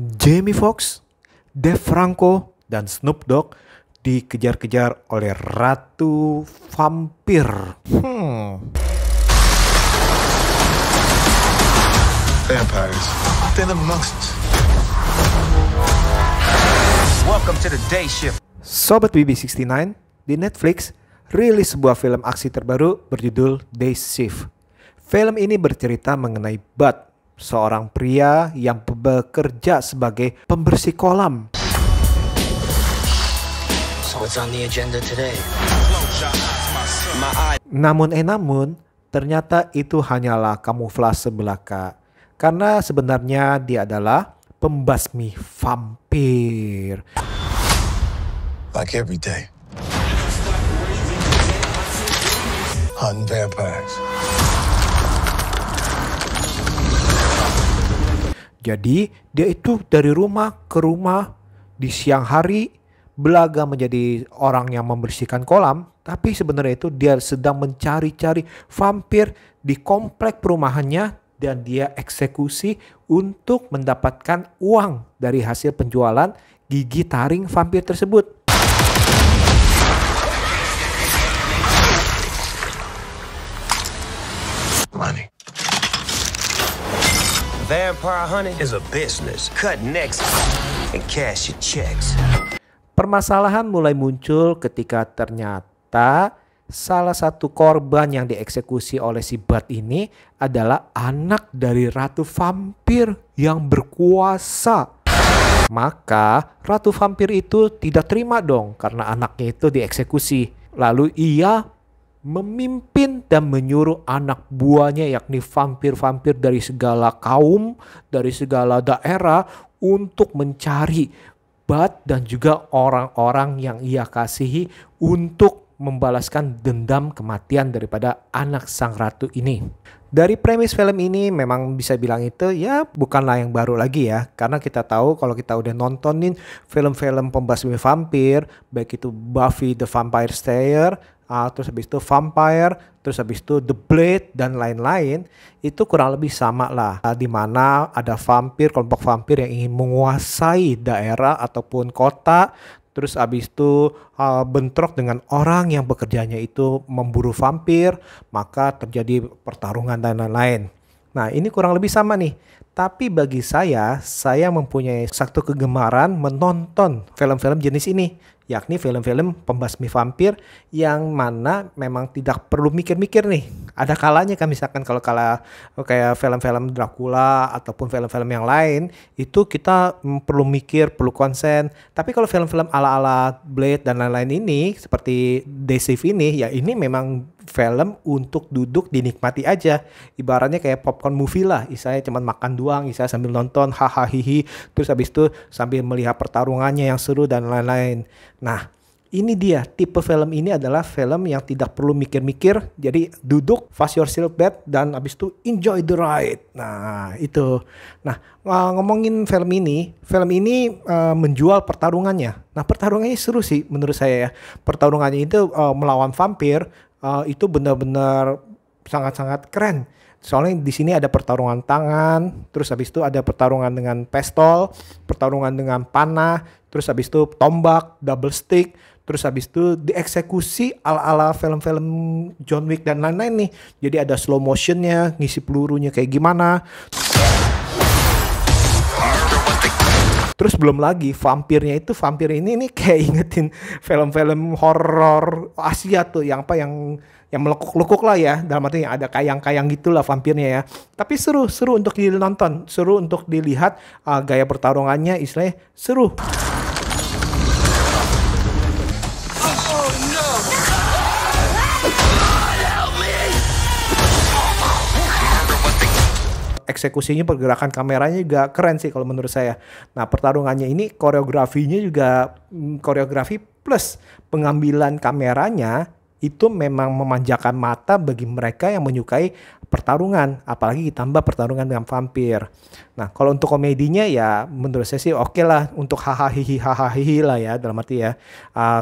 Jamie Foxx, Dave Franco, dan Snoop Dogg dikejar-kejar oleh Ratu Vampir. Vampires, they live amongst us. Welcome to the day shift. Sobat BB69, di Netflix rilis sebuah film aksi terbaru berjudul Day Shift. Film ini bercerita mengenai Bud, seorang pria yang bekerja sebagai pembersih kolam. So what's on the agenda today? Namun ternyata itu hanyalah kamuflase belaka. Karena sebenarnya dia adalah pembasmi vampir. Like every day. Hunting vampires. Jadi dia itu dari rumah ke rumah di siang hari belaga menjadi orang yang membersihkan kolam. Tapi sebenarnya itu dia sedang mencari-cari vampir di komplek perumahannya. Dan dia eksekusi untuk mendapatkan uang dari hasil penjualan gigi taring vampir tersebut. Money. Vampire hunting is a business. Cut necks and cash your checks. Permasalahan mulai muncul ketika ternyata salah satu korban yang dieksekusi oleh si Bud ini adalah anak dari Ratu Vampir yang berkuasa. Maka Ratu Vampir itu tidak terima dong karena anaknya itu dieksekusi. Lalu ia memimpin dan menyuruh anak buahnya yakni vampir-vampir dari segala kaum, dari segala daerah untuk mencari Bud dan juga orang-orang yang ia kasihi untuk membalaskan dendam kematian daripada anak sang ratu ini. Dari premis film ini memang bisa bilang itu ya bukanlah yang baru lagi ya. Karena kita tahu kalau kita udah nontonin film-film pembasmi vampir, baik itu Buffy the Vampire Slayer, terus habis itu Vampire, terus habis itu The Blade dan lain-lain, itu kurang lebih sama lah. Di mana ada vampir, kelompok vampir yang ingin menguasai daerah ataupun kota. Terus abis itu bentrok dengan orang yang bekerjanya itu memburu vampir, maka terjadi pertarungan dan lain-lain. Nah ini kurang lebih sama nih. Tapi bagi saya mempunyai satu kegemaran menonton film-film jenis ini. Yakni film-film pembasmi vampir yang mana memang tidak perlu mikir-mikir nih. Ada kalanya kan misalkan kalau kayak film-film Dracula ataupun film-film yang lain itu kita perlu mikir, perlu konsen. Tapi kalau film-film ala-ala Blade dan lain-lain ini seperti Day Shift ini ya ini memang film untuk duduk dinikmati aja. Ibaratnya kayak popcorn movie lah. Istilahnya cuma makan doang, istilahnya sambil nonton hahaha hihi. Terus habis itu sambil melihat pertarungannya yang seru dan lain-lain. Nah ini dia tipe film ini adalah film yang tidak perlu mikir-mikir. Jadi duduk, fast yourself bed dan habis itu enjoy the ride. Nah itu. Nah ngomongin film ini menjual pertarungannya. Nah pertarungannya seru sih menurut saya ya. Pertarungannya itu melawan vampir itu benar-benar sangat-sangat keren. Soalnya di sini ada pertarungan tangan, terus habis itu ada pertarungan dengan pistol, pertarungan dengan panah, terus habis itu tombak, double stick, terus habis itu dieksekusi ala-ala film-film John Wick dan lain-lain nih. Jadi ada slow motionnya, ngisi pelurunya kayak gimana. Terus belum lagi vampir ini kayak ingetin film-film horor Asia tuh yang melekuk-lekuk lah ya, dalam arti yang ada kayang-kayang gitulah vampirnya ya. Tapi seru untuk ditonton, seru untuk dilihat gaya pertarungannya istilahnya seru. Eksekusinya, pergerakan kameranya juga keren sih kalau menurut saya. Nah pertarungannya ini koreografinya juga koreografi plus pengambilan kameranya itu memang memanjakan mata bagi mereka yang menyukai pertarungan, apalagi ditambah pertarungan dengan vampir. Nah kalau untuk komedinya ya menurut saya sih oke lah, untuk hahaha lah ya, dalam arti ya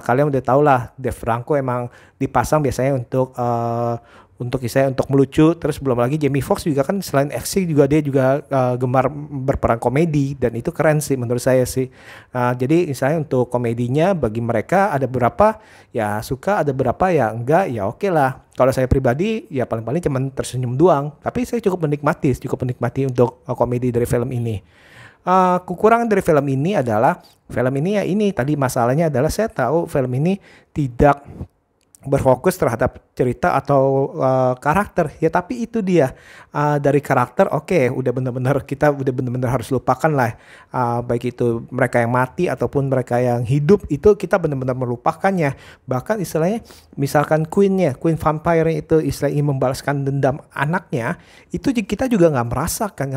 kalian udah tau lah Dave Franco emang dipasang biasanya untuk untuk saya untuk melucu. Terus belum lagi Jamie Foxx juga kan selain aksi juga dia juga gemar berperan komedi, dan itu keren sih menurut saya sih. Jadi misalnya untuk komedinya bagi mereka ada beberapa ya suka, ada beberapa ya enggak, ya oke lah. Kalau saya pribadi ya paling-paling cuman tersenyum doang, tapi saya cukup menikmati untuk komedi dari film ini. Kekurangan dari film ini adalah film ini ya ini tadi masalahnya adalah saya tahu film ini tidak berfokus terhadap cerita atau karakter ya, tapi itu dia dari karakter udah benar-benar kita udah benar-benar harus lupakan lah, baik itu mereka yang mati ataupun mereka yang hidup, itu kita benar-benar melupakannya. Bahkan istilahnya misalkan Queen vampire itu istilahnya membalaskan dendam anaknya, itu kita juga nggak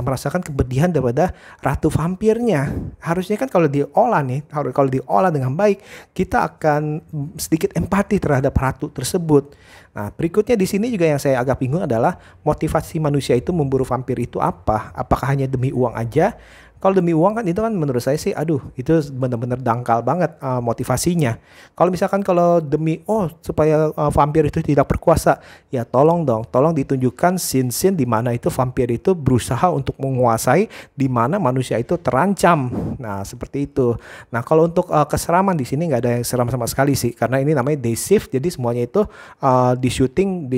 merasakan kepedihan daripada ratu vampirnya. Harusnya kan kalau diolah dengan baik, kita akan sedikit empati terhadap ratu tersebut. Nah, berikutnya di sini juga yang saya agak bingung adalah motivasi manusia itu memburu vampir itu apa? Apakah hanya demi uang aja? Kalau demi uang kan itu kan menurut saya sih itu benar-benar dangkal banget motivasinya. Kalau misalkan kalau demi supaya vampir itu tidak berkuasa, ya tolong ditunjukkan scene-scene di mana itu vampir itu berusaha untuk menguasai, di mana manusia itu terancam. Nah, seperti itu. Nah, kalau untuk keseraman di sini nggak ada yang seram sama sekali sih, karena ini namanya day shift, jadi semuanya itu di syuting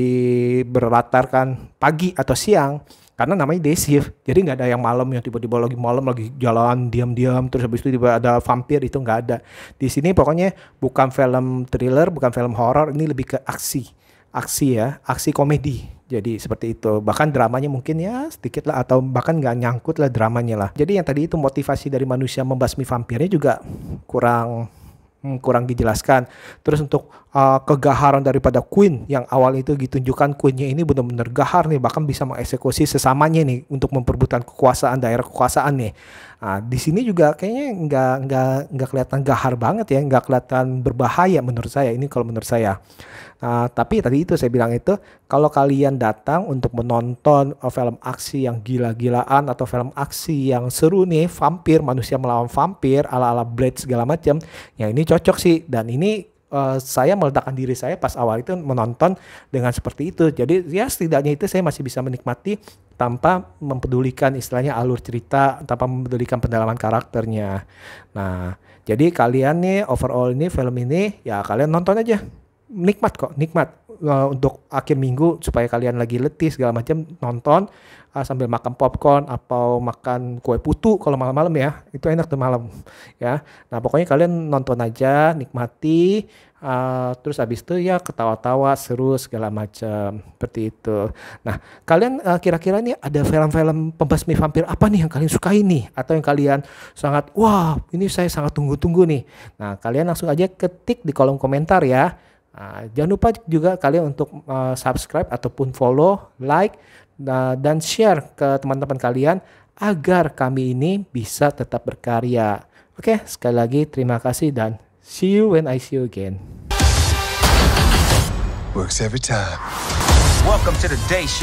berlatarkan pagi atau siang. Karena namanya day shift, jadi nggak ada yang malam yang tiba-tiba lagi malam lagi jalan diam-diam terus habis itu tiba ada vampir, itu nggak ada. Di sini pokoknya bukan film thriller, bukan film horor, ini lebih ke aksi komedi. Jadi seperti itu. Bahkan dramanya mungkin ya sedikit lah, atau bahkan nggak nyangkut lah dramanya lah. Jadi yang tadi itu motivasi dari manusia membasmi vampirnya juga kurang dijelaskan. Terus untuk kegaharan daripada Queen yang awal itu ditunjukkan, Queennya ini benar-benar gahar nih, bahkan bisa mengeksekusi sesamanya nih untuk memperebutkan daerah kekuasaan nih. Nah, di sini juga kayaknya nggak kelihatan gahar banget ya, nggak kelihatan berbahaya menurut saya. Ini kalau menurut saya. Tapi tadi itu saya bilang itu, kalau kalian datang untuk menonton film aksi yang gila-gilaan atau film aksi yang seru nih, vampir, manusia melawan vampir ala-ala Blade segala macam, ya ini cocok sih. Dan ini saya meletakkan diri saya pas awal itu menonton dengan seperti itu. Jadi ya setidaknya itu saya masih bisa menikmati tanpa mempedulikan istilahnya alur cerita, tanpa mempedulikan pendalaman karakternya. Nah, jadi kalian nih overall ini film ini ya kalian nonton aja. Nikmat untuk akhir minggu, supaya kalian lagi letih segala macam, nonton sambil makan popcorn atau makan kue putu kalau malam-malam ya, itu enak tuh malam ya. Nah, pokoknya kalian nonton aja, nikmati, terus habis itu ya ketawa-tawa, seru segala macam seperti itu. Nah, kalian kira-kira nih ada film-film pembasmi vampir apa nih yang kalian sukai nih, atau yang kalian sangat ini saya sangat tunggu-tunggu nih. Nah, kalian langsung aja ketik di kolom komentar ya. Jangan lupa juga kalian untuk subscribe ataupun follow, like, dan share ke teman-teman kalian agar kami ini bisa tetap berkarya. Oke, sekali lagi terima kasih dan see you when I see you again. Works every time. Welcome to the day shift.